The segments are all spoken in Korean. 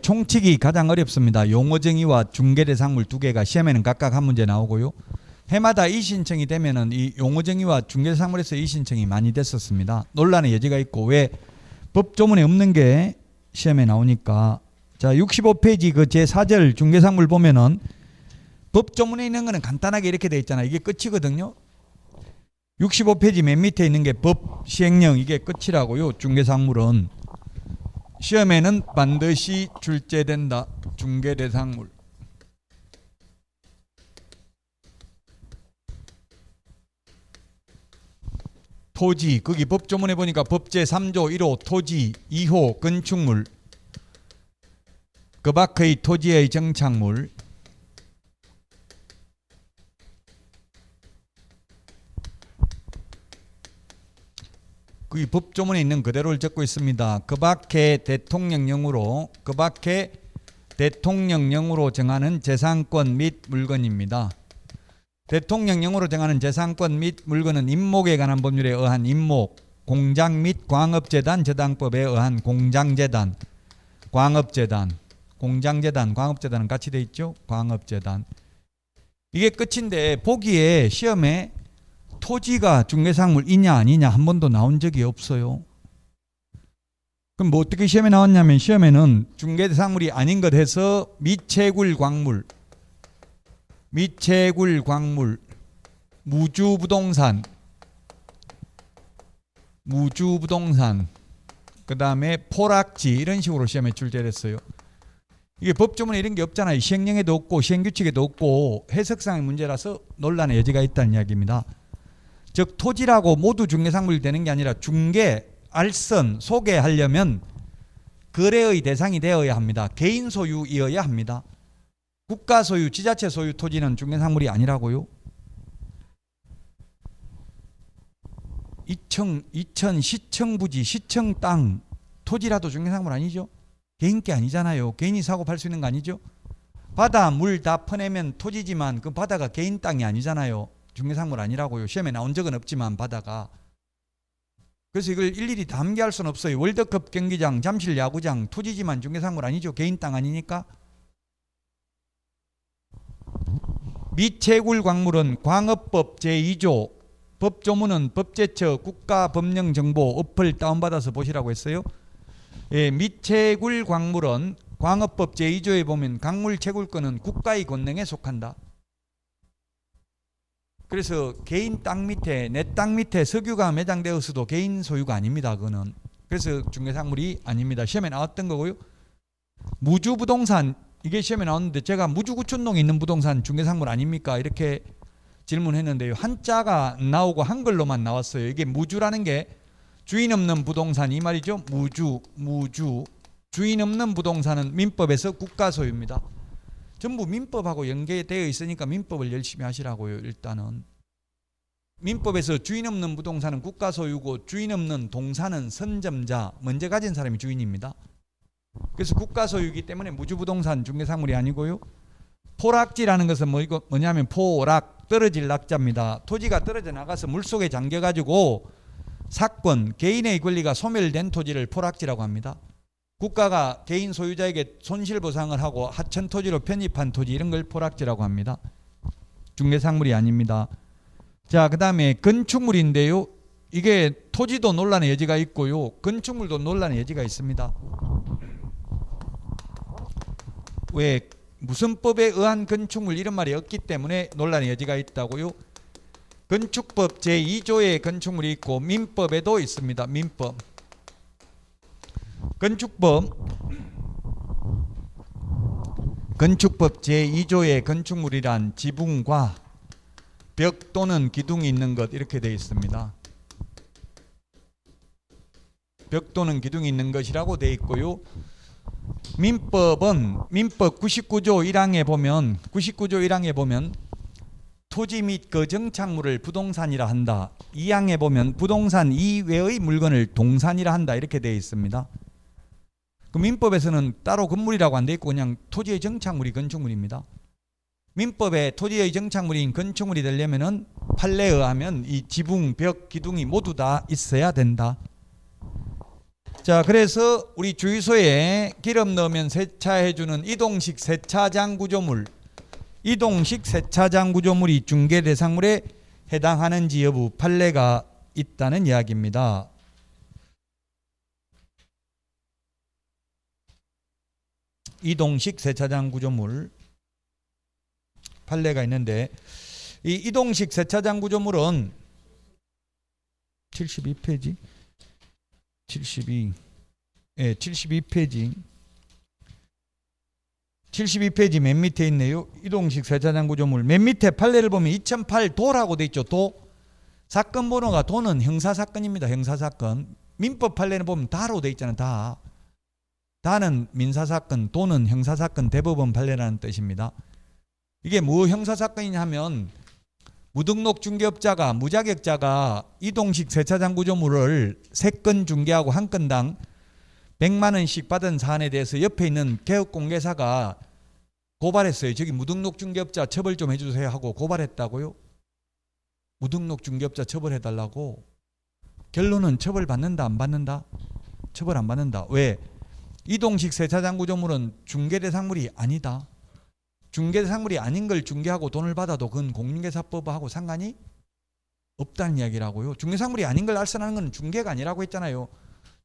총칙이 가장 어렵습니다. 용어정의와 중개대상물 두 개가 시험에는 각각 한 문제 나오고요. 해마다 이의신청이 되면은 이 용어정의와 중개대상물에서 이의신청이 많이 됐었습니다. 논란의 여지가 있고 왜 법조문에 없는 게 시험에 나오니까. 자, 65페이지 그 제4절 중개상물 보면은 법조문에 있는 거는 간단하게 이렇게 돼 있잖아요. 이게 끝이거든요. 65페이지 맨 밑에 있는 게 법 시행령, 이게 끝이라고요. 중개상물은 시험에는 반드시 출제된다. 중개대상물. 토지, 거기 법조문에 보니까 법제 3조 1호 토지, 2호 건축물, 그 밖의 토지의 정착물, 그 법조문에 있는 그대로를 적고 있습니다. 그 밖에 대통령령으로 정하는 재산권 및 물건입니다. 대통령령으로 정하는 재산권 및 물건은 임목에 관한 법률에 의한 임목, 공장 및 광업재단 저당법에 의한 공장재단, 광업재단, 광업재단은 같이 돼 있죠. 광업재단. 이게 끝인데 보기에 시험에 토지가 중개상물이냐 아니냐 한 번도 나온 적이 없어요. 그럼 뭐 어떻게 시험에 나왔냐면 시험에는 중개상물이 아닌 것 해서 미채굴 광물, 무주부동산, 그 다음에 포락지 이런 식으로 시험에 출제됐어요. 이게 법조문에 이런 게 없잖아요. 시행령에도 없고 시행규칙에도 없고 해석상의 문제라서 논란의 여지가 있다는 이야기입니다. 즉 토지라고 모두 중개상물이 되는 게 아니라 중개, 알선, 소개하려면 거래의 대상이 되어야 합니다. 개인 소유이어야 합니다. 국가 소유, 지자체 소유 토지는 중개상물이 아니라고요. 이천 시청 부지, 시청 땅 토지라도 중개상물 아니죠? 개인 게 아니잖아요. 개인이 사고 팔 수 있는 거 아니죠? 바다, 물 다 퍼내면 토지지만 그 바다가 개인 땅이 아니잖아요. 중개상물 아니라고요. 시험에 나온 적은 없지만 바다가. 그래서 이걸 일일이 다 암기할 수는 없어요. 월드컵 경기장, 잠실 야구장 토지지만 중개상물 아니죠. 개인 땅 아니니까. 미채굴 광물은 광업법 제2조 법조문은 법제처 국가법령정보 어플 다운받아서 보시라고 했어요. 예, 미채굴 광물은 광업법 제2조에 보면 광물 채굴권은 국가의 권능에 속한다. 그래서 개인 땅 밑에, 내 땅 밑에 석유가 매장되었어도 개인 소유가 아닙니다. 그거는. 그래서 중개상물이 아닙니다. 시험에 나왔던 거고요. 무주부동산, 이게 시험에 나왔는데 제가 무주구촌동에 있는 부동산 중개상물 아닙니까? 이렇게 질문했는데요. 한자가 나오고 한글로만 나왔어요. 이게 무주라는 게 주인 없는 부동산 이 말이죠. 무주. 주인 없는 부동산은 민법에서 국가 소유입니다. 전부 민법하고 연계되어 있으니까 민법을 열심히 하시라고요. 일단은 민법에서 주인 없는 부동산은 국가 소유고 주인 없는 동산은 선점자, 먼저 가진 사람이 주인입니다. 그래서 국가 소유이기 때문에 무주부동산 중개상물이 아니고요. 포락지라는 것은 뭐냐면 포락, 떨어질 낙자입니다. 토지가 떨어져 나가서 물속에 잠겨가지고 사건, 개인의 권리가 소멸된 토지를 포락지라고 합니다. 국가가 개인 소유자에게 손실보상을 하고 하천토지로 편입한 토지 이런 걸 포락지라고 합니다. 중개상물이 아닙니다. 자, 그 다음에 건축물인데요. 이게 토지도 논란의 여지가 있고요. 건축물도 논란의 여지가 있습니다. 왜 무슨 법에 의한 건축물 이런 말이 없기 때문에 논란의 여지가 있다고요. 건축법 제2조에 건축물이 있고 민법에도 있습니다. 민법. 건축법 제2조의 건축물이란 지붕과 벽 또는 기둥이 있는 것 이렇게 되어 있습니다. 벽 또는 기둥이 있는 것이라고 되어 있고요. 민법은 민법 99조 1항에 보면 토지 및 그 정착물을 부동산이라 한다. 2항에 보면 부동산 이외의 물건을 동산이라 한다. 이렇게 되어 있습니다. 그 민법에서는 따로 건물이라고 안 돼 있고 그냥 토지의 정착물이 건축물입니다. 민법에 토지의 정착물인 건축물이 되려면은 판례에 의하면 이 지붕, 벽, 기둥이 모두 다 있어야 된다. 자, 그래서 우리 주유소에 기름 넣으면 세차해주는 이동식 세차장 구조물, 이동식 세차장 구조물이 중개 대상물에 해당하는지 여부 판례가 있다는 이야기입니다. 이동식 세차장 구조물 판례가 있는데, 이 이동식 세차장 구조물은 72페이지 72페이지 맨 밑에 있네요. 이동식 세차장 구조물 맨 밑에 판례를 보면 2008 도라고 돼 있죠. 도. 사건 번호가 도는 형사사건입니다. 형사사건. 민법 판례는 보면 다로 돼 있잖아요. 다. 다는 민사사건, 도는 형사사건, 대법원 판례라는 뜻입니다. 이게 뭐 형사사건이냐 하면 무등록 중개업자가, 무자격자가 이동식 세차장 구조물을 3건 중개하고 한 건당 100만 원씩 받은 사안에 대해서 옆에 있는 개업공개사가 고발했어요. 저기 무등록 중개업자 처벌 좀 해주세요 하고 고발했다고요. 무등록 중개업자 처벌해달라고. 결론은 처벌받는다 안 받는다? 처벌 안 받는다. 왜? 이동식 세차장 구조물은 중개대상물이 아니다. 중개대상물이 아닌 걸 중개하고 돈을 받아도 그건 공인중개사법하고 상관이 없다는 이야기라고요. 중개상물이 아닌 걸 알선하는 건 중개가 아니라고 했잖아요.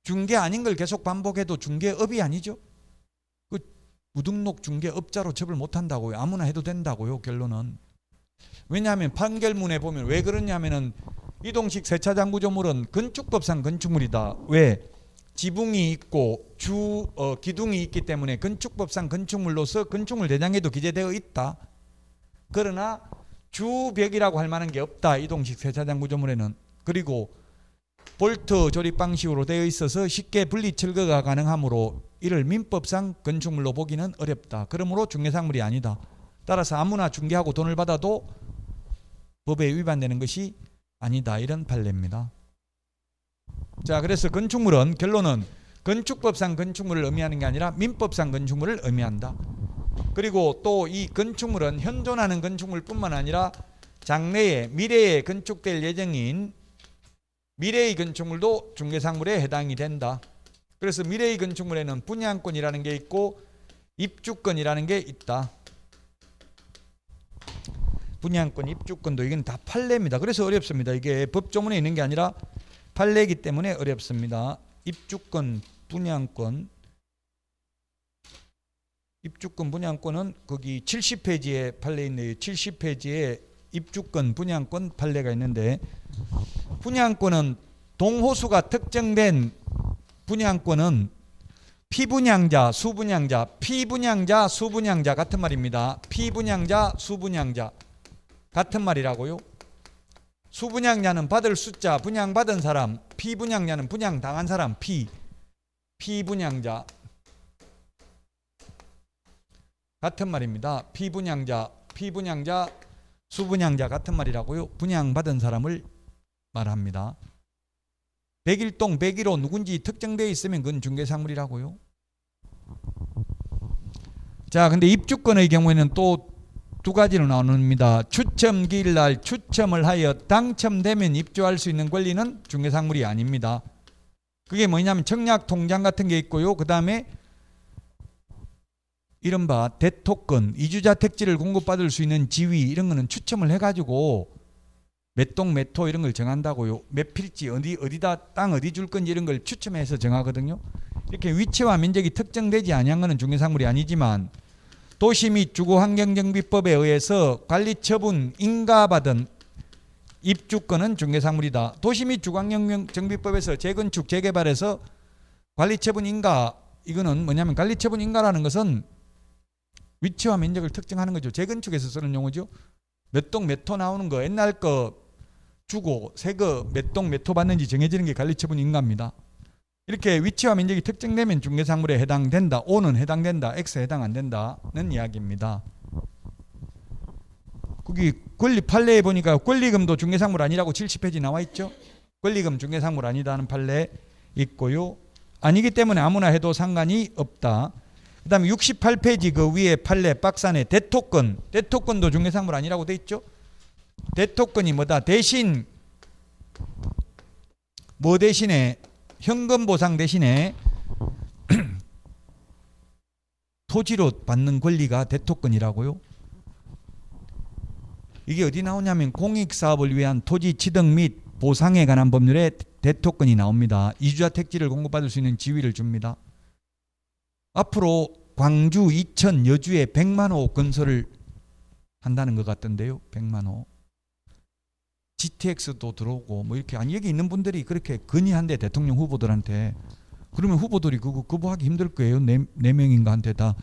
중개 아닌 걸 계속 반복해도 중개업이 아니죠. 그 무등록 중개업자로 처벌 못한다고요. 아무나 해도 된다고요. 결론은. 왜냐하면 판결문에 보면 왜 그러냐면은 이동식 세차장 구조물은 건축법상 건축물이다. 왜? 지붕이 있고 기둥이 있기 때문에 건축법상 건축물로서 건축물 대장에도 기재되어 있다. 그러나 주벽이라고 할 만한 게 없다. 이동식 세차장 구조물에는. 그리고 볼트 조립 방식으로 되어 있어서 쉽게 분리 철거가 가능하므로 이를 민법상 건축물로 보기는 어렵다. 그러므로 중개상물이 아니다. 따라서 아무나 중개하고 돈을 받아도 법에 위반되는 것이 아니다. 이런 판례입니다. 자, 그래서 건축물은 결론은 건축법상 건축물을 의미하는 게 아니라 민법상 건축물을 의미한다. 그리고 또 이 건축물은 현존하는 건축물뿐만 아니라 장래에 미래에 건축될 예정인 미래의 건축물도 중개상물에 해당이 된다. 그래서 미래의 건축물에는 분양권이라는 게 있고 입주권이라는 게 있다. 분양권, 입주권도 이건 다 판례입니다. 그래서 어렵습니다. 이게 법조문에 있는 게 아니라 판례이기 때문에 어렵습니다. 입주권, 분양권. 입주권, 분양권은 거기 70페이지에 판례 있네요. 70페이지에 입주권, 분양권 판례가 있는데, 분양권은 동호수가 특정된 분양권은 피분양자, 수분양자, 피분양자, 수분양자 같은 말입니다. 피분양자, 수분양자 같은 말이라고요. 수분양자는 받을 숫자, 분양받은 사람, 피분양자는 분양당한 사람, 피분양자 같은 말입니다. 피분양자, 수분양자 같은 말이라고요. 분양받은 사람을 말합니다. 101동, 101호 누군지 특정되어 있으면 그건 중개상물이라고요. 자, 근데 입주권의 경우에는 또 두 가지로 나눕니다. 추첨 기일날 추첨을 하여 당첨되면 입주할 수 있는 권리는 중개상물이 아닙니다. 그게 뭐냐면 청약 통장 같은 게 있고요. 그 다음에 이른바 대토권, 이주자 택지를 공급받을 수 있는 지위, 이런 거는 추첨을 해가지고 몇 동 몇 토 이런 걸 정한다고요. 몇 필지 어디다 땅 어디 줄 건지 이런 걸 추첨해서 정하거든요. 이렇게 위치와 면적이 특정되지 아니한 거는 중개상물이 아니지만 도시 및 주거환경정비법에 의해서 관리처분 인가받은 입주권은 중개상물이다. 도시 및 주거환경정비법에서 재건축 재개발에서 관리처분 인가, 이거는 뭐냐면 관리처분 인가라는 것은 위치와 면적을 특정하는 거죠. 재건축에서 쓰는 용어죠. 몇 동 몇 토 나오는 거, 옛날 거 주고 새 거 몇 동 몇 토 받는지 정해지는 게 관리처분 인가입니다. 이렇게 위치와 면적이 특정되면 중개상물에 해당된다. O는 해당된다. X에 해당 안 된다는 이야기입니다. 거기 권리 판례에 보니까 권리금도 중개상물 아니라고 70페이지 나와 있죠. 권리금 중개상물 아니다는 판례 있고요. 아니기 때문에 아무나 해도 상관이 없다. 그 다음에 68페이지 그 위에 판례 박스 안에 대토권도 중개상물 아니라고 돼 있죠. 대토권이 뭐다? 대신 뭐 대신에 현금 보상 대신에 토지로 받는 권리가 대토권이라고요. 이게 어디 나오냐면 공익사업을 위한 토지 취득 및 보상에 관한 법률에 대토권이 나옵니다. 이주자 택지를 공급받을 수 있는 지위를 줍니다. 앞으로 광주, 이천, 여주에 100만 호 건설을 한다는 것 같던데요. 100만 호. GTX도 들어오고 뭐 이렇게 아니 여기 있는 분들이 그렇게 건의한대 대통령 후보들한테. 그러면 후보들이 그거 거부하기 힘들 거예요. 네 명인가한테 다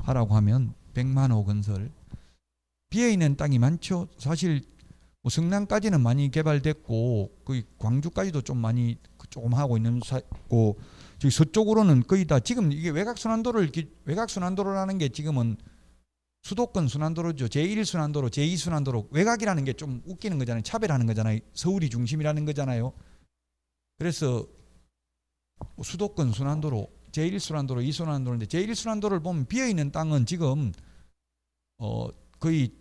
하라고 하면 100만 호 건설. 비어있는 땅이 많죠. 사실 뭐 성남까지는 많이 개발됐고 거의 광주까지도 좀 많이 조금 하고 있는 고 저기 서쪽으로는 거의 다 지금 이게 외곽순환도로라는 게 지금은 수도권 순환도로죠. 제1순환도로, 제2순환도로. 외곽이라는 게 좀 웃기는 거잖아요. 차별하는 거잖아요. 서울이 중심이라는 거잖아요. 그래서 수도권 순환도로, 제1순환도로, 2순환도로인데 제1순환도로를 보면 비어있는 땅은 지금 거의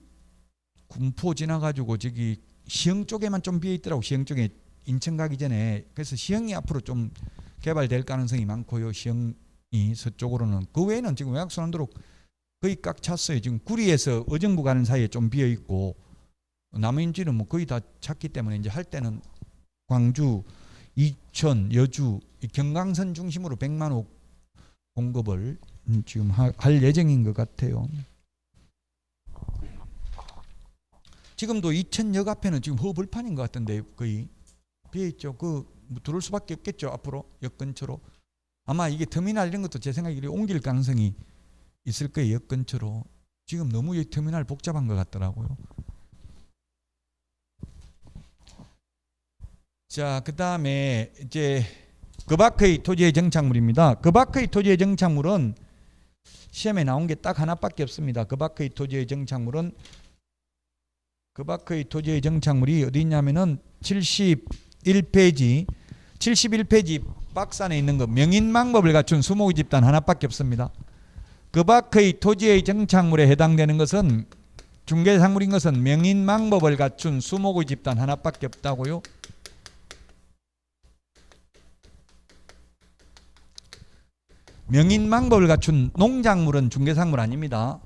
군포 지나가지고 저기 시흥 쪽에만 좀 비어있더라고. 시흥 쪽에 인천 가기 전에. 그래서 시흥이 앞으로 좀 개발될 가능성이 많고요. 시흥이 서쪽으로는. 그 외에는 지금 외곽순환도로 거의 꽉 찼어요. 지금 구리에서 의정부 가는 사이에 좀 비어 있고 나머지는 뭐 거의 다 찼기 때문에 이제 할 때는 광주, 이천, 여주, 경강선 중심으로 100만 호 공급을 지금 할 예정인 것 같아요. 지금도 이천역 앞에는 지금 허벌판인 것 같은데 거의 비어 있죠. 들어올 수밖에 없겠죠. 앞으로 역 근처로. 아마 이게 터미널 이런 것도 제 생각에 옮길 가능성이 있을 거예요. 역 근처로. 지금 너무 이 터미널 복잡한 것 같더라고요. 자, 그 다음에 이제 그 밖의 토지의 정착물입니다. 그 밖의 토지의 정착물은 시험에 나온 게 딱 하나밖에 없습니다. 그 밖의 토지의 정착물은 그 밖의 토지의 정착물이 어디 있냐면은 71페이지 박스 안에 있는 거 명인망법을 갖춘 수목의 집단 하나밖에 없습니다. 그 밖의 토지의 정착물에 해당되는 것은 중개상물인 것은 명인망법을 갖춘 수목의 집단 하나밖에 없다고요. 명인망법을 갖춘 농작물은 중개상물 아닙니다.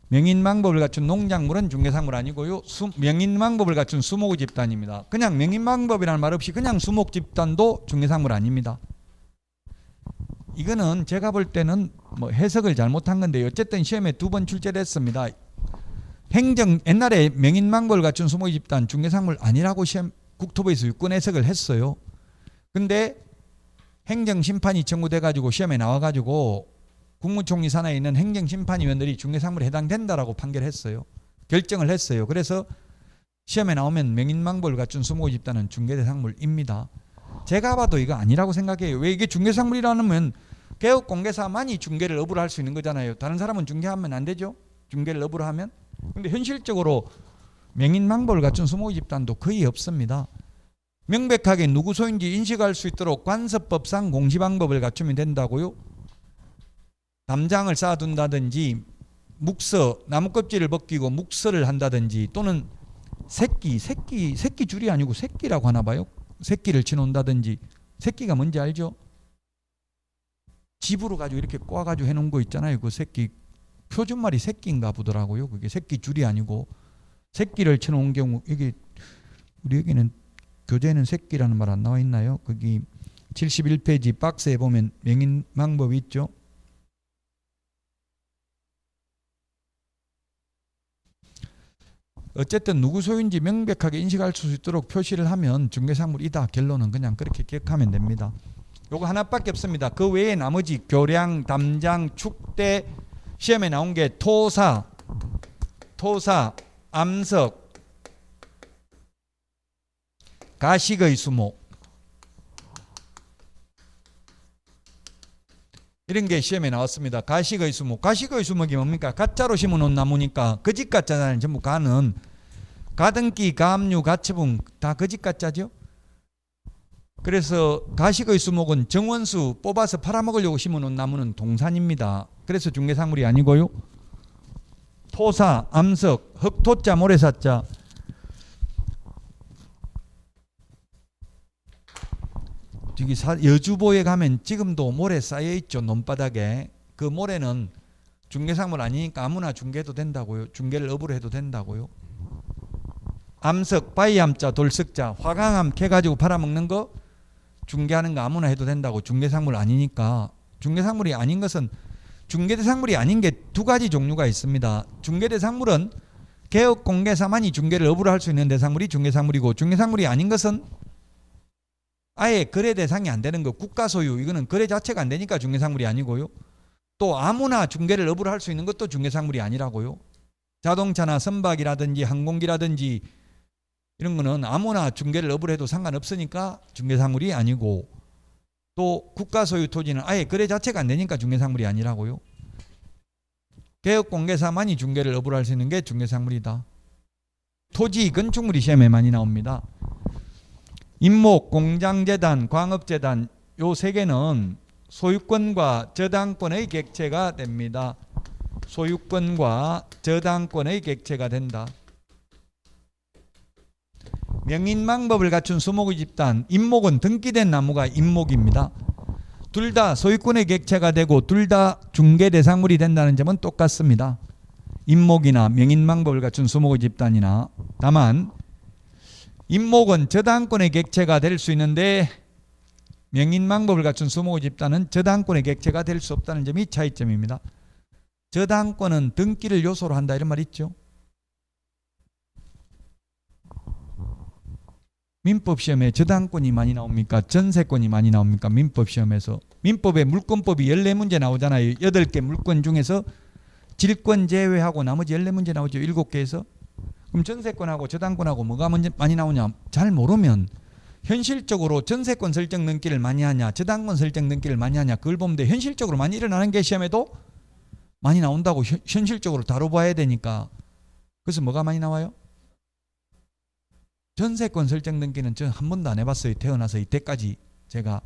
명인망법을 갖춘 농작물은 중개상물 아니고요. 명인망법을 갖춘 수목의 집단입니다. 그냥 명인망법이라는 말 없이 그냥 수목 집단도 중개상물 아닙니다. 이거는 제가 볼 때는 뭐 해석을 잘못한 건데 어쨌든 시험에 2번 출제를 했습니다. 옛날에 명인망법을 갖춘 수목의 집단 중개상물 아니라고 시험 국토부에서 유권 해석을 했어요. 근데 행정심판이 청구돼가지고 시험에 나와가지고 국무총리 산하에 있는 행정심판위원들이 중개상물에 해당된다라고 판결했어요. 결정을 했어요. 그래서 시험에 나오면 명인망법을 갖춘 수목의 집단은 중개대상물입니다. 제가 봐도 이거 아니라고 생각해요. 왜 이게 중개상물이라면 개업공개사만이 중개를 업으로 할 수 있는 거잖아요. 다른 사람은 중개하면 안 되죠. 중개를 업으로 하면. 근데 현실적으로 명인망법을 갖춘 수목의 집단도 거의 없습니다. 명백하게 누구 소인지 인식할 수 있도록 관습법상 공시방법을 갖추면 된다고요. 담장을 쌓아둔다든지 나무 껍질을 벗기고 묵서를 한다든지 또는 새끼 줄이 아니고 새끼라고 하나 봐요. 새끼를 치놓는다든지. 새끼가 뭔지 알죠? 집으로 가지고 이렇게 꼬아가지고 해놓은 거 있잖아요. 그 새끼 표준말이 새끼인가 보더라고요. 그게 새끼 줄이 아니고 새끼를 쳐놓은 경우 이게 우리 여기는 교재에는 새끼라는 말 안 나와 있나요? 거기 71페이지 박스에 보면 명인망법이 있죠. 어쨌든 누구 소유인지 명백하게 인식할 수 있도록 표시를 하면 중개상물이다. 결론은 그냥 그렇게 기억하면 됩니다. 요거 하나밖에 없습니다. 그 외에 나머지 교량, 담장, 축대, 시험에 나온 게 토사, 암석, 가식의 수목 이런 게 시험에 나왔습니다. 가식의 수목. 가식의 수목이 뭡니까? 가짜로 심어놓은 나무니까 거짓 가짜는 전부 가는 가등기, 가압류, 가처분 다 거짓 가짜죠. 그래서 가식의 수목은 정원수 뽑아서 팔아먹으려고 심어놓은 나무는 동산입니다. 그래서 중개상물이 아니고요. 토사, 암석, 흑토자, 모래사자 저기 여주보에 가면 지금도 모래 쌓여 있죠. 논바닥에. 그 모래는 중개상물 아니니까 아무나 중개해도 된다고요. 중개를 업으로 해도 된다고요. 암석, 바위암자, 돌석자, 화강암 캐가지고 팔아먹는 거 중개하는 거 아무나 해도 된다고. 중개상물 아니니까. 중개상물이 아닌 것은 중개대상물이 아닌 게 두 가지 종류가 있습니다. 중개대상물은 개업공개사만이 중개를 업으로 할 수 있는 대상물이 중개상물이고, 중개상물이 아닌 것은 아예 거래 대상이 안 되는 거, 국가 소유, 이거는 거래 자체가 안 되니까 중개상물이 아니고요. 또 아무나 중개를 업으로 할 수 있는 것도 중개상물이 아니라고요. 자동차나 선박이라든지 항공기라든지 이런 거는 아무나 중개를 업으로 해도 상관없으니까 중개상물이 아니고, 또 국가 소유 토지는 아예 거래 자체가 안 되니까 중개상물이 아니라고요. 개업공개사만이 중개를 업으로 할 수 있는 게 중개상물이다. 토지, 건축물이 시험에 많이 나옵니다. 임목, 공장재단, 광업재단 요 세 개는 소유권과 저당권의 객체가 됩니다. 소유권과 저당권의 객체가 된다. 명인망법을 갖춘 수목의 집단, 임목은 등기된 나무가 임목입니다. 둘 다 소유권의 객체가 되고 둘 다 중개 대상물이 된다는 점은 똑같습니다. 임목이나 명인망법을 갖춘 수목의 집단이나. 다만 임목은 저당권의 객체가 될 수 있는데 명인망법을 갖춘 수목의 집단은 저당권의 객체가 될 수 없다는 점이 차이점입니다. 저당권은 등기를 요소로 한다 이런 말 있죠. 민법 시험에 저당권이 많이 나옵니까? 전세권이 많이 나옵니까? 민법 시험에서. 민법에 물권법이 14문제 나오잖아요. 8개 물권 중에서 질권 제외하고 나머지 14문제 나오죠. 7개에서. 그럼 전세권하고 저당권하고 뭐가 많이 나오냐? 잘 모르면 현실적으로 전세권 설정 등기를 많이 하냐, 저당권 설정 등기를 많이 하냐, 그걸 보면 돼. 현실적으로 많이 일어나는 게 시험에도 많이 나온다고. 현실적으로 다뤄봐야 되니까. 그래서 뭐가 많이 나와요? 전세권 설정 등기는 저 한 번도 안 해봤어요. 태어나서 이때까지 제가.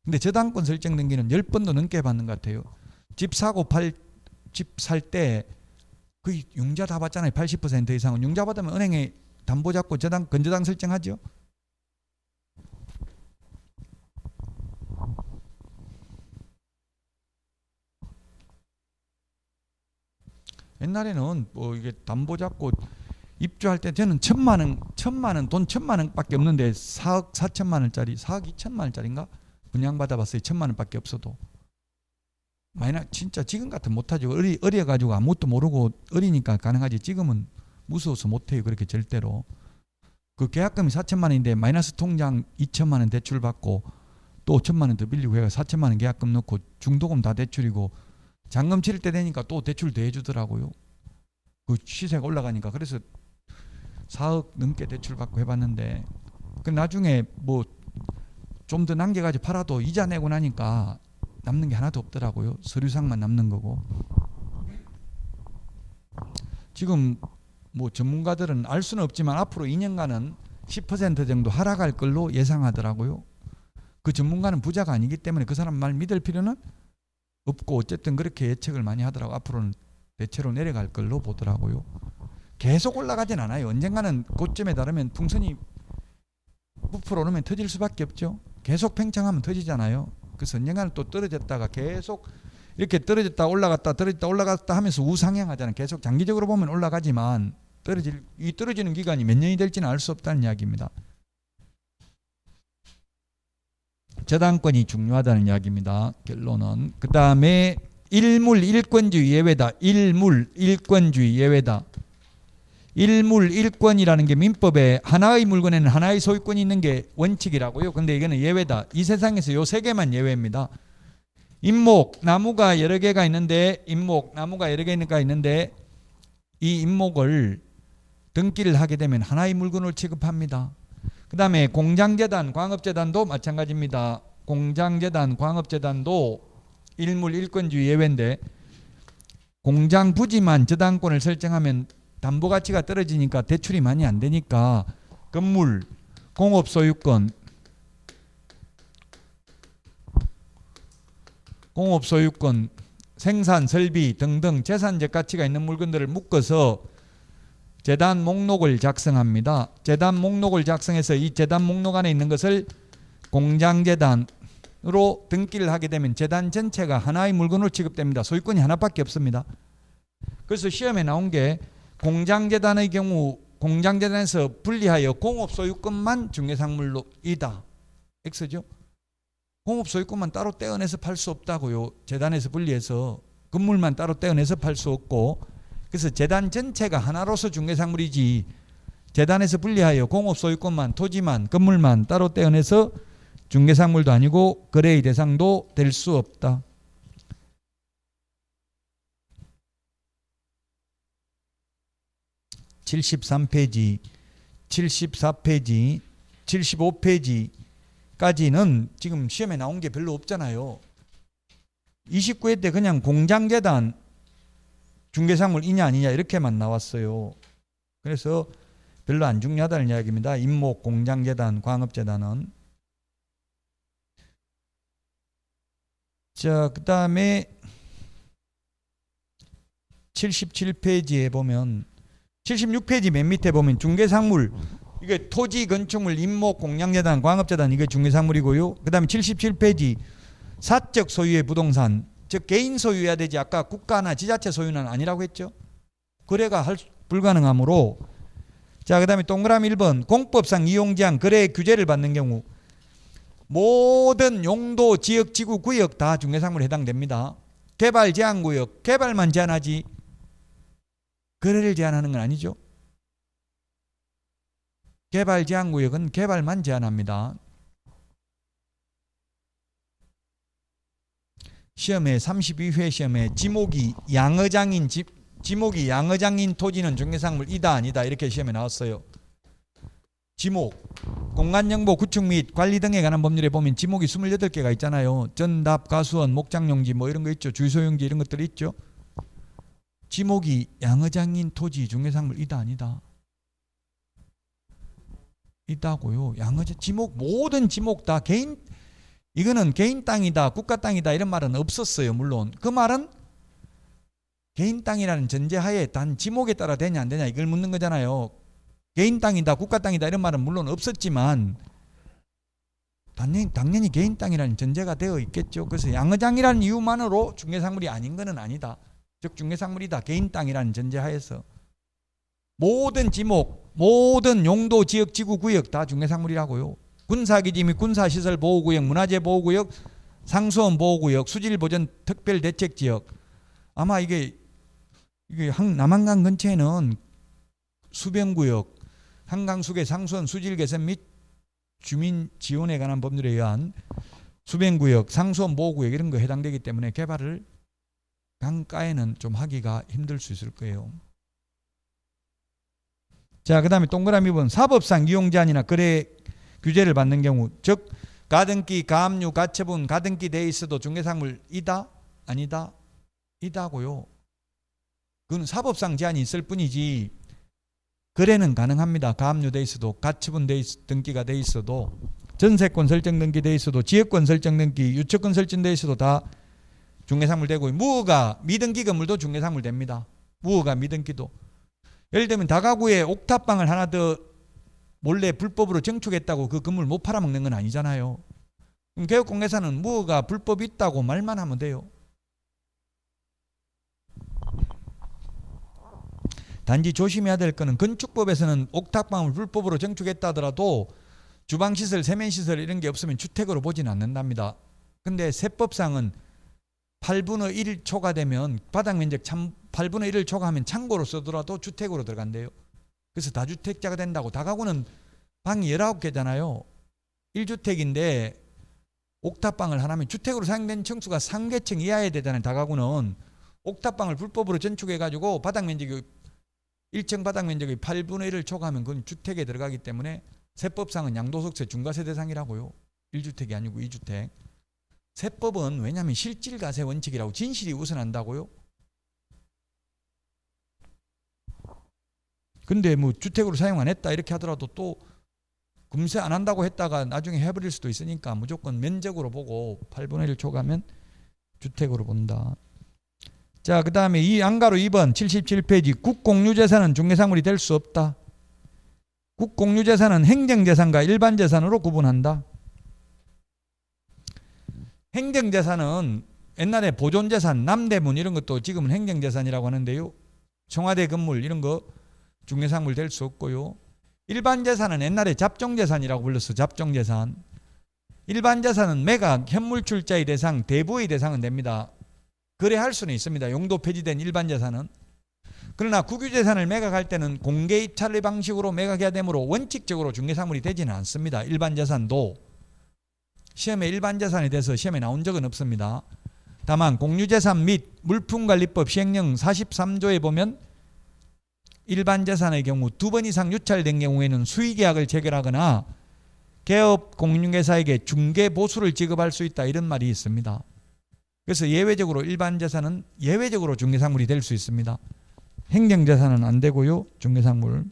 근데 저당권 설정 등기는 10번도 넘게 해봤는 것 같아요. 집 사고 집 살 때 거의 융자 다 받잖아요. 80% 이상은. 융자 받으면 은행에 담보 잡고 건저당 설정하죠. 옛날에는 뭐 이게 담보 잡고 입주할 때 저는 천만 원 돈 1,000만 원밖에 없는데 4억 4천만 원짜리 4억 2천만 원짜리인가 분양받아 봤어요. 1,000만 원밖에 없어도. 진짜 지금 같으면 못하죠. 어려가지고 아무것도 모르고 어리니까 가능하지. 지금은 무서워서 못해요. 그렇게 절대로. 그 계약금이 4천만 원인데 마이너스 통장 2천만 원 대출 받고 또 5천만 원 더 빌리고 해가 4천만 원 계약금 넣고 중도금 다 대출이고 잔금 치를 때 되니까 또 대출 더 해주더라고요. 그 시세가 올라가니까. 그래서 4억 넘게 대출 받고 해봤는데 그 나중에 뭐 좀 더 남겨가지고 팔아도 이자 내고 나니까 남는 게 하나도 없더라고요. 서류상만 남는 거고. 지금 뭐 전문가들은 알 수는 없지만 앞으로 2년간은 10% 정도 하락할 걸로 예상하더라고요. 그 전문가는 부자가 아니기 때문에 그 사람 말 믿을 필요는 없고 어쨌든 그렇게 예측을 많이 하더라고요. 앞으로는 대체로 내려갈 걸로 보더라고요. 계속 올라가진 않아요. 언젠가는 고점에 달하면 풍선이 부풀어 오르면 터질 수밖에 없죠. 계속 팽창하면 터지잖아요. 그래서 언젠가는 또 떨어졌다가 계속 이렇게 떨어졌다 올라갔다 떨어졌다 올라갔다 하면서 우상향하잖아요. 계속 장기적으로 보면 올라가지만 떨어지는 기간이 몇 년이 될지는 알 수 없다는 이야기입니다. 저당권이 중요하다는 이야기입니다. 결론은. 그 다음에 일물 일권주의 예외다. 일물 일권주의 예외다. 일물 일권이라는 게 민법에 하나의 물건에는 하나의 소유권이 있는 게 원칙이라고요. 근데 이거는 예외다. 이 세상에서 요 세 개만 예외입니다. 임목, 나무가 여러 개가 있는데 나무가 여러 개가 있는데 이 임목을 등기를 하게 되면 하나의 물건을 취급합니다. 그 다음에 공장재단, 광업재단도 마찬가지입니다. 공장재단, 광업재단도 일물 일권주의 예외인데 공장 부지만 저당권을 설정하면 담보 가치가 떨어지니까 대출이 많이 안 되니까 건물, 공업 소유권, 생산, 설비 등등 재산적 가치가 있는 물건들을 묶어서 재단 목록을 작성합니다. 재단 목록을 작성해서 이 재단 목록 안에 있는 것을 공장재단으로 등기를 하게 되면 재단 전체가 하나의 물건으로 취급됩니다. 소유권이 하나밖에 없습니다. 그래서 시험에 나온 게 공장재단의 경우 공장재단에서 분리하여 공업소유권만 중개상물로 이다. X죠. 공업소유권만 따로 떼어내서 팔 수 없다고요. 재단에서 분리해서 건물만 따로 떼어내서 팔 수 없고, 그래서 재단 전체가 하나로서 중개상물이지 재단에서 분리하여 공업소유권만 토지만 건물만 따로 떼어내서 중개상물도 아니고 거래의 대상도 될 수 없다. (73페이지) 74페이지 75페이지까지는 지금 시험에 나온 게 별로 없잖아요. 29회 때 그냥 공장재단 중개상물이냐 아니냐 이렇게만 나왔어요. 그래서 별로 안 중요하다는 이야기입니다. 임목, 공장재단, 광업재단은. 자, 그 다음에 77페이지에 보면 76페이지 맨 밑에 보면 중개상물, 이게 토지, 건축물, 임목, 공장재단, 광업재단, 이게 중개상물이고요. 그 다음에 77페이지 사적 소유의 부동산, 즉 개인 소유해야 되지, 아까 국가나 지자체 소유는 아니라고 했죠. 거래가 불가능하므로. 자, 그 다음에 동그라미 1번 공법상 이용제한 거래 규제를 받는 경우 모든 용도, 지역, 지구, 구역 다 중개상물에 해당됩니다. 개발 제한구역, 개발만 제한하지 거래를 제한하는 건 아니죠. 개발 제한구역은 개발만 제한합니다. 시험에 32회 시험에 지목이 양의장인 지목이 양의장인 토지는 중개상물이다 아니다 이렇게 시험에 나왔어요. 지목, 공간정보 구축 및 관리 등에 관한 법률에 보면 지목이 28개가 있잖아요. 전답, 가수원, 목장용지 뭐 이런 거 있죠. 주소용지 이런 것들이 있죠. 지목이 양의장인 토지 중개상물이다 아니다? 있다고요. 양의장 지목, 모든 지목 다 개인, 이거는 개인 땅이다 국가 땅이다 이런 말은 없었어요. 물론 그 말은 개인 땅이라는 전제하에 단 지목에 따라 되냐 안 되냐 이걸 묻는 거잖아요. 개인 땅이다 국가 땅이다 이런 말은 물론 없었지만 당연히 개인 땅이라는 전제가 되어 있겠죠. 그래서 양의장이라는 이유만으로 중개상물이 아닌 것은 아니다. 즉 중개상물이다. 개인 땅이라는 전제하에서 모든 지목, 모든 용도, 지역, 지구, 구역 다 중개상물이라고요. 군사기지 및 군사시설 보호구역, 문화재 보호구역, 상수원 보호구역, 수질보전 특별대책지역. 아마 이게 남한강 근처에는 수변구역, 한강수계 상수원 수질 개선 및 주민 지원에 관한 법률에 의한 수변구역, 상수원 보호구역 이런 거 해당되기 때문에 개발을 강가에는 좀 하기가 힘들 수 있을 거예요. 자, 그 다음에 동그라미 2번 사법상 이용제한이나 거래 규제를 받는 경우, 즉 가등기, 가압류, 가처분, 가등기 돼 있어도 중개상물이다? 아니다? 이다고요. 그건 사법상 제한이 있을 뿐이지 거래는 가능합니다. 가압류 돼 있어도, 가처분 등기가 돼 있어도, 전세권 설정 등기 돼 있어도, 지역권 설정 등기, 유치권 설정 돼 있어도 다 중개상물 되고, 무허가 미등기 건물도 중개상물 됩니다. 무허가 미등기도. 예를 들면 다가구에 옥탑방을 하나 더 몰래 불법으로 증축했다고 그 건물 못 팔아먹는 건 아니잖아요. 그럼 개업공개사는 무허가 불법이 있다고 말만 하면 돼요. 단지 조심해야 될 거는 건축법에서는 옥탑방을 불법으로 증축했다 하더라도 주방시설, 세면시설 이런 게 없으면 주택으로 보지는 않는답니다. 근데 세법상은 8분의 1 초과되면 바닥면적 8분의 1을 초과하면 창고로 쓰더라도 주택으로 들어간대요. 그래서 다주택자가 된다고. 다가구는 방이 19개잖아요. 1주택인데 옥탑방을 하나면 주택으로 사용된 층수가 상계층 이하에 되잖아요. 다가구는 옥탑방을 불법으로 건축해가지고 바닥면적이 1층 바닥면적의 8분의 1을 초과하면 그건 주택에 들어가기 때문에 세법상은 양도소득세 중과세 대상이라고요. 1주택이 아니고 2주택. 세법은 왜냐하면 실질과세 원칙이라고 진실이 우선한다고요. 근데 뭐 주택으로 사용 안 했다 이렇게 하더라도 또 금세 안 한다고 했다가 나중에 해버릴 수도 있으니까 무조건 면적으로 보고 8분의 1 초과하면 주택으로 본다. 자, 그 다음에 이 안가로 2번 77페이지 국공유재산은 중개상물이 될 수 없다. 국공유재산은 행정재산과 일반재산으로 구분한다. 행정재산은 옛날에 보존재산, 남대문 이런 것도 지금은 행정재산이라고 하는데요. 청와대 건물 이런 거 중개상물 될 수 없고요. 일반재산은 옛날에 잡종재산이라고 불렀어. 잡종재산. 일반재산은 매각, 현물출자의 대상, 대부의 대상은 됩니다. 거래할 수는 있습니다. 용도 폐지된 일반재산은. 그러나 국유재산을 매각할 때는 공개 입찰의 방식으로 매각해야 되므로 원칙적으로 중개사물이 되지는 않습니다. 일반재산도. 시험에 일반재산에 대해서 시험에 나온 적은 없습니다. 다만 공유재산 및 물품관리법 시행령 43조에 보면 일반재산의 경우 2번 이상 유찰된 경우에는 수의계약을 체결하거나 개업 공유회사에게 중개보수를 지급할 수 있다 이런 말이 있습니다. 그래서 예외적으로 일반재산은 예외적으로 중개상물이 될 수 있습니다. 행정재산은 안 되고요. 중개상물.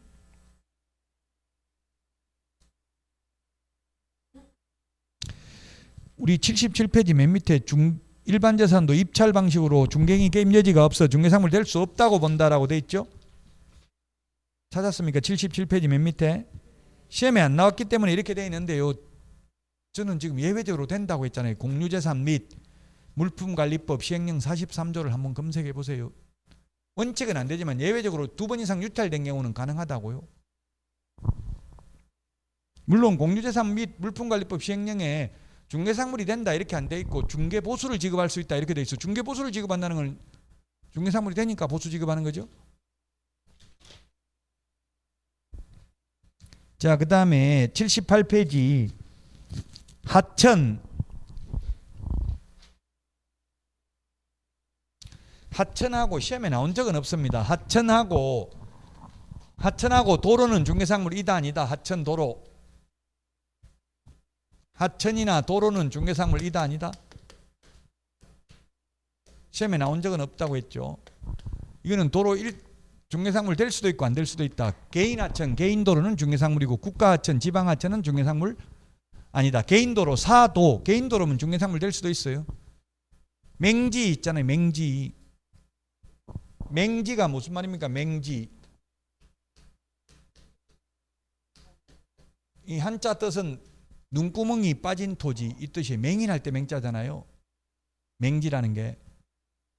우리 77페이지 맨 밑에 일반재산도 입찰 방식으로 중개인이 게임 여지가 없어 중개상물 될 수 없다고 본다라고 돼 있죠. 찾았습니까? 77페이지 맨 밑에. 시험에 안 나왔기 때문에 이렇게 돼 있는데요. 저는 지금 예외적으로 된다고 했잖아요. 공유재산 및 물품관리법 시행령 43조를 한번 검색해 보세요. 원칙은 안 되지만 예외적으로 2번 이상 유찰된 경우는 가능하다고요. 물론 공유재산 및 물품관리법 시행령에 중개상물이 된다 이렇게 안 돼 있고 중개보수를 지급할 수 있다 이렇게 돼 있어. 중개보수를 지급한다는 건 중개상물이 되니까 보수 지급하는 거죠. 자, 그 다음에 78페이지 하천하고 시험에 나온 적은 없습니다. 하천하고 도로는 중개상물이다 아니다. 하천도로. 하천이나 도로는 중개상물이다 아니다. 시험에 나온 적은 없다고 했죠. 이거는 도로 중개상물 될 수도 있고 안 될 수도 있다. 개인하천, 개인도로는 중개상물이고 국가하천, 지방하천은 중개상물 아니다. 개인도로, 사도, 개인도로면 중개상물 될 수도 있어요. 맹지 있잖아요. 맹지가 무슨 말입니까? 맹지. 이 한자 뜻은 눈구멍이 빠진 토지 이 뜻이 맹인할 때 맹자잖아요. 맹지라는 게.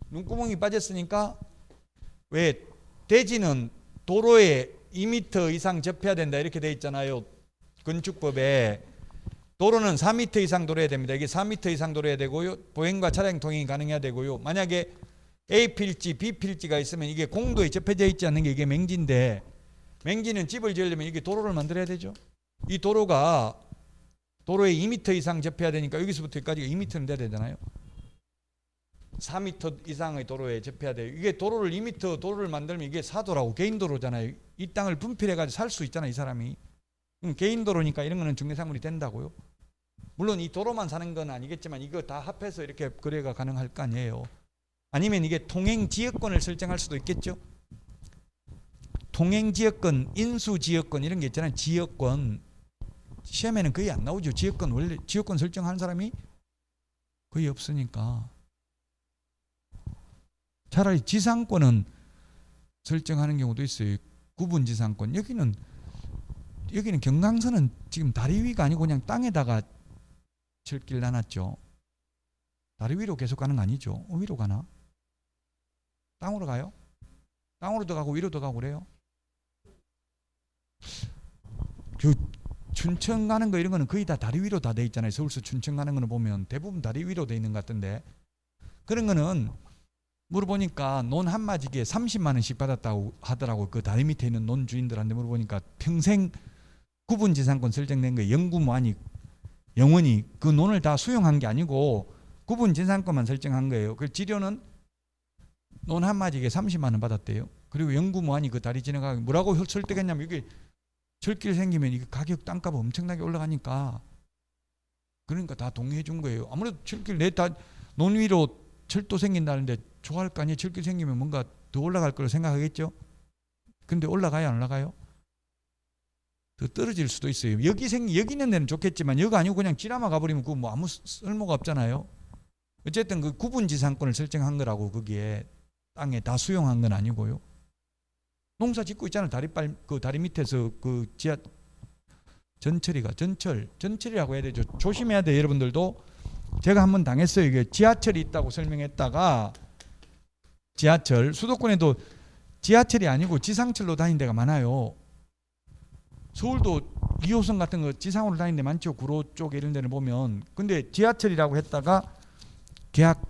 눈구멍이 빠졌으니까 왜 대지는 도로에 2m 이상 접해야 된다 이렇게 돼 있잖아요. 건축법에. 도로는 4m 이상 도로해야 됩니다. 이게 4m 이상 도로해야 되고요. 보행과 차량 통행이 가능해야 되고요. 만약에 A 필지, B 필지가 있으면 이게 공도에 접해져 있지 않는 게 이게 맹지인데 맹지는 집을 지으려면 이게 도로를 만들어야 되죠. 이 도로가 도로에 2m 이상 접해야 되니까 여기서부터 여기까지가 2m는 돼야 되잖아요. 4m 이상의 도로에 접해야 돼요. 이게 도로를 2m 도로를 만들면 이게 사도라고 개인도로잖아요. 이 땅을 분필해가지고 살 수 있잖아요. 이 사람이. 개인도로니까 이런 거는 중개상물이 된다고요. 물론 이 도로만 사는 건 아니겠지만 이거 다 합해서 이렇게 거래가 가능할 거 아니에요. 아니면 이게 통행지역권을 설정할 수도 있겠죠. 통행지역권, 인수지역권 이런 게 있잖아요. 지역권. 시험에는 거의 안 나오죠. 지역권 원래 지역권 설정하는 사람이 거의 없으니까. 차라리 지상권은 설정하는 경우도 있어요. 구분지상권. 여기는 경강선은 지금 다리 위가 아니고 그냥 땅에다가 철길 놔놨죠. 다리 위로 계속 가는 거 아니죠? 위로 가나? 땅으로 가요? 땅으로도 가고 위로도 가고 그래요? 그 춘천 가는 거 이런 거는 거의 다 다리 위로 다 돼 있잖아요. 서울서 춘천 가는 거는 보면 대부분 다리 위로 돼 있는 것 같은데 그런 거는 물어보니까 논 한마디에 30만 원씩 받았다고 하더라고. 그 다리 밑에 있는 논 주인들한테 물어보니까 평생 구분지상권 설정된 거예요. 영원히 그 논을 다 수용한 게 아니고 구분지상권만 설정한 거예요. 그 지료는 논 한마디에 30만 원 받았대요. 그리고 영구무한히 그 다리 지나가고 뭐라고 설득했냐면 이게 철길 생기면 이게 가격 땅값 엄청나게 올라가니까 그러니까 다 동의해 준 거예요. 아무래도 철길 내 다 논 위로 철도 생긴다는데 좋아할 거 아니에요. 철길 생기면 뭔가 더 올라갈 거로 생각하겠죠. 근데 올라가요 안 올라가요? 더 떨어질 수도 있어요. 여기 있는 데는 좋겠지만 여기 아니고 그냥 지나마 가버리면 그거 뭐 아무 쓸모가 없잖아요. 어쨌든 그 구분지상권을 설정한 거라고 거기에 땅에 다 수용한 건 아니고요. 농사 짓고 있잖아요. 그 다리 밑에서 그 지하 전철이라고 해야 되죠. 조심해야 돼요. 여러분들도 제가 한번 당했어요. 이게 지하철이 있다고 설명했다가 지하철 수도권에도 지하철이 아니고 지상철로 다니는 데가 많아요. 서울도 2호선 같은 거 지상으로 다니는 데 많죠. 구로 쪽에 이런 데는 보면. 근데 지하철이라고 했다가 계약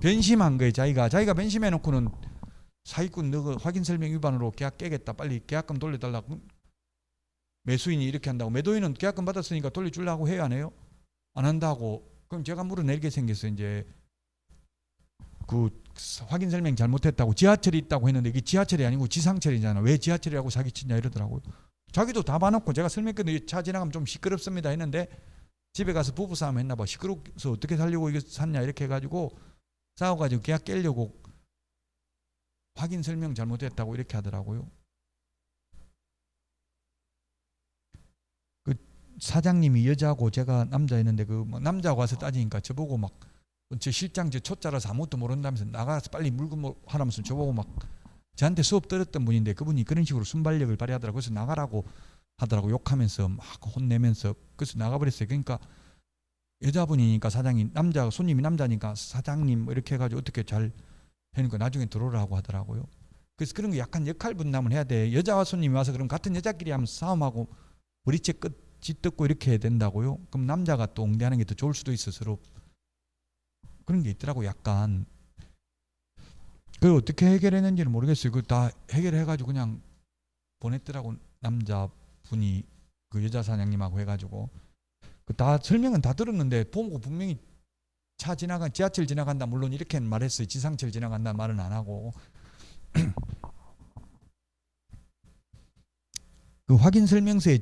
변심한 거예요. 자기가 변심해 놓고는 사기꾼 너 확인 설명 위반으로 계약 깨겠다. 빨리 계약금 돌려달라고. 매수인이 이렇게 한다고. 매도인은 계약금 받았으니까 돌려주려고 해요, 안 해요? 안 한다고. 그럼 제가 물어내게 생겼어요. 이제 그 확인 설명 잘못했다고. 지하철이 있다고 했는데 이게 지하철이 아니고 지상철이잖아. 왜 지하철이라고 사기치냐 이러더라고요. 자기도 다 봐놓고 제가 설명했는데 차 지나가면 좀 시끄럽습니다 했는데 집에 가서 부부싸움 했나 봐. 시끄러워서 어떻게 살려고 이거 샀냐 이렇게 해가지고 싸워가지고 계약 깨려고 확인 설명 잘못했다고 이렇게 하더라고요. 그 사장님이 여자고 제가 남자였는데 그 남자하고 와서 따지니까 저보고 막 저 실장 저 초짜라서 아무것도 모른다면서 나가서 빨리 물건 하라면서 저보고 막 저한테 수업 들었던 분인데 그분이 그런 식으로 순발력을 발휘하더라고요. 그래서 나가라고 하더라고. 욕하면서 막 혼내면서. 그래서 나가버렸어요. 그러니까 여자분이니까 사장님, 남자 손님이 남자니까 사장님 이렇게 해가지고 어떻게 잘 해니까 나중에 들어오라고 하더라고요. 그래서 그런 거 약간 역할 분담을 해야 돼. 여자와 손님이 와서 그럼 같은 여자끼리 하면 싸움하고 머리채 끝 짓뜯고 이렇게 해야 된다고요. 그럼 남자가 또 옹대하는 게 더 좋을 수도 있어. 서로 그런 게 있더라고. 약간 그걸 어떻게 해결했는지는 모르겠어요. 그 다 해결해가지고 그냥 보냈더라고. 남자분이 그 여자 사장님하고 해가지고 그 다 설명은 다 들었는데 보고 분명히 지하철 지나간다 물론 이렇게 말했어요. 지상철 지나간다 말은 안 하고. 그 확인 설명서에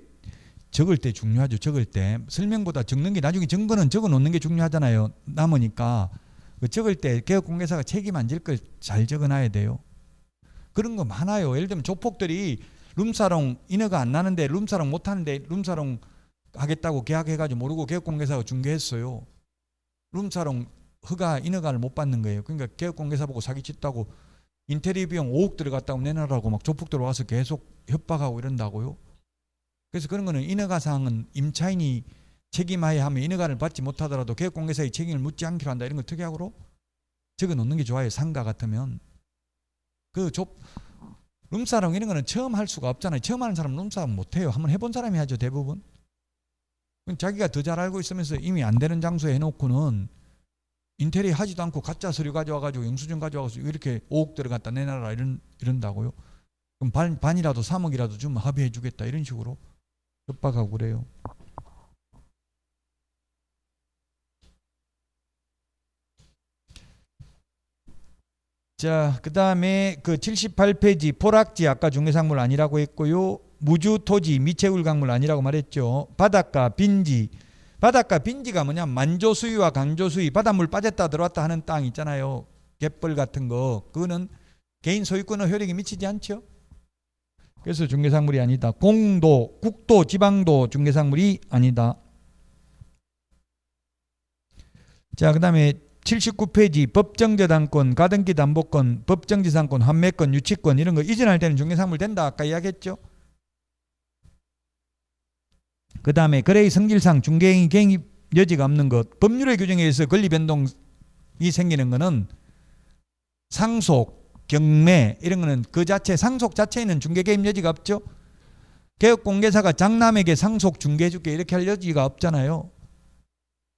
적을 때 중요하죠. 적을 때 설명보다 적는 게 나중에 증거는 적어 놓는 게 중요하잖아요. 남으니까 그 적을 때 개업공개사가 책임 안 질 걸 잘 적어놔야 돼요. 그런 거 많아요. 예를 들면 조폭들이 룸사롱 인허가 안 나는데 룸사롱 못 하는데 룸사롱 하겠다고 계약해가지고 모르고 개업공개사가 중개했어요. 룸사롱 인허가를 못 받는 거예요. 그러니까 개업공개사 보고 사기쳤다고 인테리어 비용 5억 들어갔다고 내놔라고 막 조폭들 와서 계속 협박하고 이런다고요. 그래서 그런 거는 인허가 사항은 임차인이 책임하에 하면 인허가를 받지 못하더라도 개업공개사의 책임을 묻지 않기로 한다. 이런 거 특약으로 적어 놓는 게 좋아요. 상가 같으면. 룸사롱 이런 거는 처음 할 수가 없잖아요. 처음 하는 사람은 룸사롱 못해요. 한번 해본 사람이 하죠. 대부분. 자기가 더 잘 알고 있으면서 이미 안 되는 장소에 해놓고는 인테리어 하지도 않고 가짜 서류 가져와가지고 영수증 가져와서 이렇게 5억 들어갔다 내놔라 이런다고요. 그럼 반이라도 3억이라도 주면 합의해 주겠다 이런 식으로 협박하고 그래요. 자, 그 다음에 그 78페이지 포락지 아까 중개상물 아니라고 했고요. 무주 토지 미채굴 강물 아니라고 말했죠. 바닷가 빈지. 바닷가 빈지가 뭐냐? 만조 수위와 강조 수위, 바닷물 빠졌다 들어왔다 하는 땅 있잖아요. 갯벌 같은 거. 그거는 개인 소유권의 효력이 미치지 않죠. 그래서 중개상물이 아니다. 공도, 국도, 지방도 중개상물이 아니다. 자, 그 다음에 79페이지 법정저당권, 가등기 담보권, 법정지상권, 환매권, 유치권 이런 거 이전할 때는 중개상물 된다. 아까 이야기했죠. 그 다음에 거래의 성질상 중개인이 개입 여지가 없는 것. 법률의 규정에 의해서 권리 변동이 생기는 거는 상속, 경매 이런 거는 그 자체 상속 자체에는 중개 개입 여지가 없죠. 개업공개사가 장남에게 상속 중개해줄게 이렇게 할 여지가 없잖아요.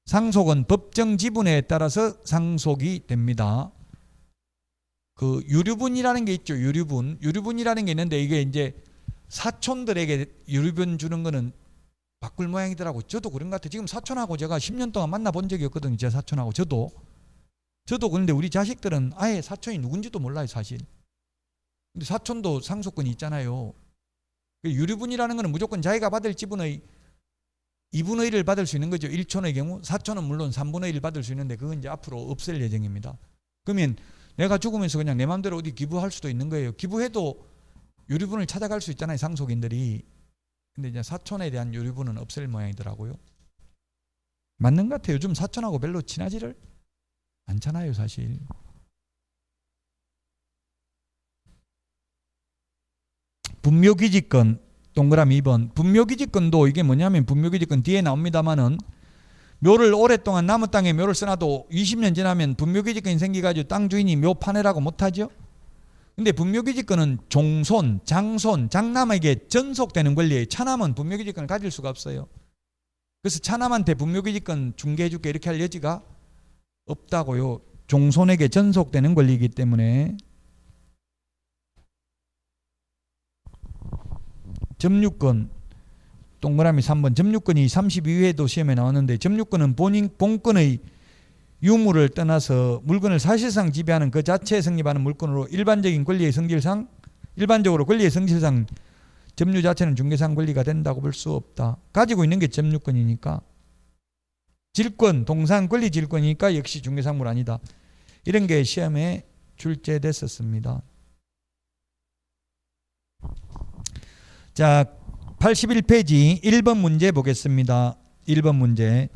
상속은 법정 지분에 따라서 상속이 됩니다. 그 유류분이라는 게 있죠. 유류분이라는 게 있는데 이게 이제 사촌들에게 유류분 주는 거는 바꿀 모양이더라고. 저도 그런 것 같아요. 지금 사촌하고 제가 10년 동안 만나본 적이 없거든요. 제 사촌하고 저도 그런데 우리 자식들은 아예 사촌이 누군지도 몰라요. 사실. 근데 사촌도 상속권이 있잖아요. 유류분이라는 거는 무조건 자기가 받을 지분의 2분의 1을 받을 수 있는 거죠. 1촌의 경우. 4촌은 물론 3분의 1을 받을 수 있는데 그건 이제 앞으로 없앨 예정입니다. 그러면 내가 죽으면서 그냥 내 마음대로 어디 기부할 수도 있는 거예요. 기부해도 유류분을 찾아갈 수 있잖아요. 상속인들이. 근데 이제 사촌에 대한 유류분은 없앨 모양이더라고요. 맞는 것 같아요. 요즘 사촌하고 별로 친하지를 않잖아요. 사실. 분묘기지권 동그라미 2번. 분묘기지권도 이게 뭐냐면 분묘기지권 뒤에 나옵니다만은 묘를 오랫동안 나무 땅에 묘를 써놔도 20년 지나면 분묘기지권이 생겨가지고 땅 주인이 묘 파내라고 못하죠. 근데 분묘기지권은 종손, 장손, 장남에게 전속되는 권리예요. 차남은 분묘기지권을 가질 수가 없어요. 그래서 차남한테 분묘기지권 중개해줄게 이렇게 할 여지가 없다고요. 종손에게 전속되는 권리이기 때문에. 점유권 동그라미 3번. 점유권이 32회도 시험에 나왔는데, 점유권은 본권의 유무를 떠나서 물건을 사실상 지배하는 그 자체에 성립하는 물건으로 일반적으로 권리의 성질상 점유 자체는 중개상 권리가 된다고 볼 수 없다. 가지고 있는 게 점유권이니까. 질권, 동산 권리 질권이니까 역시 중개상물 아니다. 이런 게 시험에 출제됐었습니다. 자, 81페이지 1번 문제 보겠습니다. 1번 문제.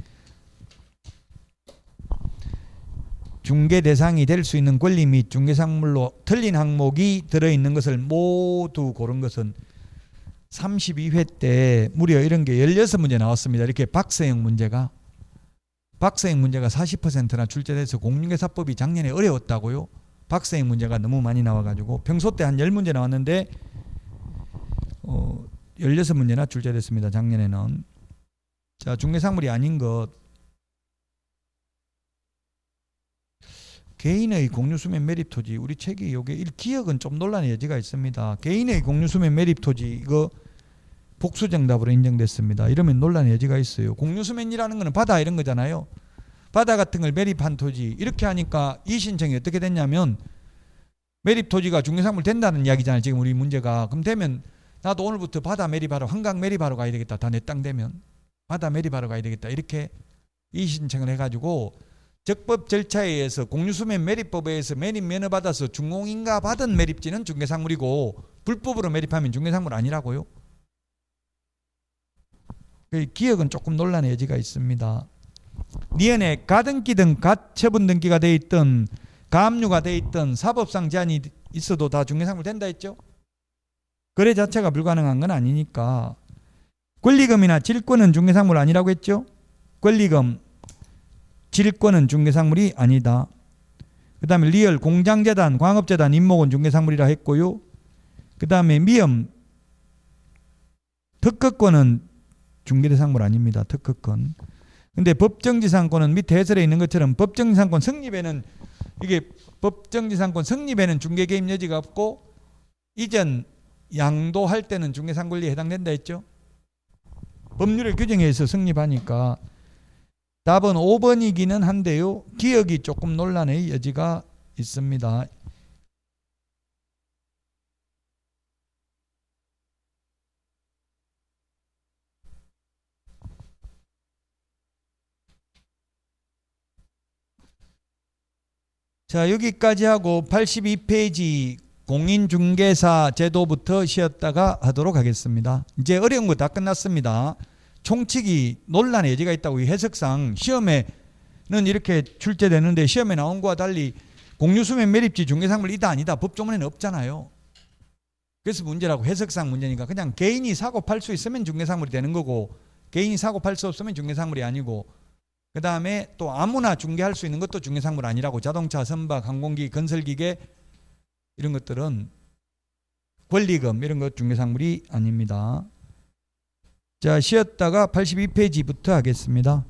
중개 대상이 될 수 있는 권리 및 중개상물로 틀린 항목이 들어있는 것을 모두 고른 것은 32회 때 무려 이런 게 16문제 나왔습니다. 이렇게 박스형 문제가 40%나 출제돼서 공인중개사법이 작년에 어려웠다고요. 박스형 문제가 너무 많이 나와가지고 평소 때 한 10문제 나왔는데 16문제나 출제됐습니다. 작년에는. 자, 중개상물이 아닌 것. 개인의 공유수면 매립토지. 우리 책이 요게 기억은 좀 논란의 여지가 있습니다. 개인의 공유수면 매립토지 이거 복수정답으로 인정됐습니다. 이러면 논란의 여지가 있어요. 공유수면이라는 거는 바다 이런 거잖아요. 바다 같은 걸 매립한 토지. 이렇게 하니까 이 신청이 어떻게 됐냐면 매립토지가 중개상물 된다는 이야기잖아요. 지금 우리 문제가. 그럼 되면 나도 오늘부터 바다 매립하러 한강 매립하러 가야 되겠다. 다 내 땅 되면 바다 매립하러 가야 되겠다. 이렇게 이의신청을 해가지고 적법 절차에 의해서 공유수면 매립법에 의해서 매립 면허 받아서 중공인가 받은 매립지는 중개상물이고 불법으로 매립하면 중개상물 아니라고요. 기억은 조금 논란의 여지가 있습니다. 니은에 가등기 등 가처분 등기가 돼 있던 가압류가 돼 있던 사법상 제한이 있어도 다 중개상물 된다 했죠. 거래 자체가 불가능한 건 아니니까. 권리금이나 질권은 중개상물 아니라고 했죠. 권리금, 질권은 중개상물이 아니다. 그 다음에 리얼, 공장재단, 광업재단, 임목은 중개상물이라 했고요. 그 다음에 미엄, 특허권은 중개대상물 아닙니다. 특허권. 근데 법정지상권은 밑에 해설에 있는 것처럼 법정지상권 성립에는 이게 법정지상권 성립에는 중개개입 여지가 없고 이전 양도할 때는 중개상권리에 해당된다 했죠. 법률의 규정에 의해서 성립하니까 답은 5번이기는 한데요. 기억이 조금 논란의 여지가 있습니다. 자, 여기까지 하고 82페이지 공인중개사 제도부터 쉬었다가 하도록 하겠습니다. 이제 어려운 거 다 끝났습니다. 총칙이 논란의 여지가 있다고 이 해석상 시험에는 이렇게 출제되는데 시험에 나온 거와 달리 공유수면 매립지 중개상물 이다 아니다 법조문에는 없잖아요. 그래서 문제라고. 해석상 문제니까 그냥 개인이 사고 팔 수 있으면 중개상물이 되는 거고 개인이 사고 팔 수 없으면 중개상물이 아니고, 그 다음에 또 아무나 중개할 수 있는 것도 중개상물 아니라고. 자동차, 선박, 항공기, 건설기계 이런 것들은 권리금 이런 것 중개상물이 아닙니다. 자, 쉬었다가 82페이지부터 하겠습니다.